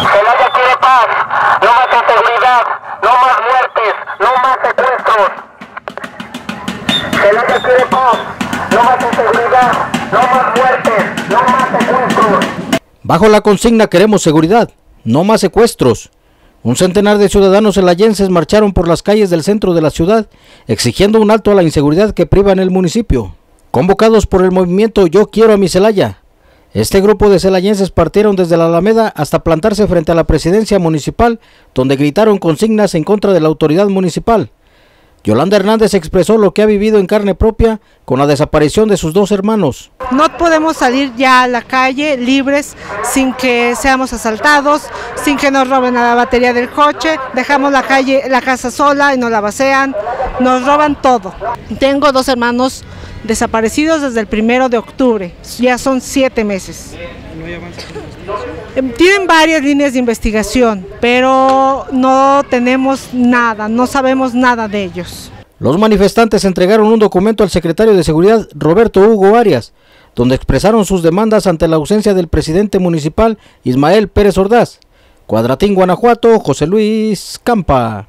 Celaya quiere paz, no más inseguridad, no más muertes, no más secuestros. Celaya quiere paz, no más inseguridad, no más muertes, no más secuestros. Bajo la consigna queremos seguridad, no más secuestros. Un centenar de ciudadanos celayenses marcharon por las calles del centro de la ciudad, exigiendo un alto a la inseguridad que priva en el municipio. Convocados por el movimiento Yo Quiero a mi Celaya, este grupo de celayenses partieron desde la Alameda hasta plantarse frente a la presidencia municipal, donde gritaron consignas en contra de la autoridad municipal. Yolanda Hernández expresó lo que ha vivido en carne propia con la desaparición de sus dos hermanos. No podemos salir ya a la calle libres sin que seamos asaltados, sin que nos roben a la batería del coche, dejamos la casa sola y nos la vacían, nos roban todo. Tengo dos hermanos desaparecidos desde el 1 de octubre, ya son 7 meses. ¿No hay avance con la investigación? Tienen varias líneas de investigación, pero no tenemos nada, no sabemos nada de ellos. Los manifestantes entregaron un documento al secretario de Seguridad, Roberto Hugo Arias, donde expresaron sus demandas ante la ausencia del presidente municipal, Ismael Pérez Ordaz. Cuadratín, Guanajuato, José Luis Campa.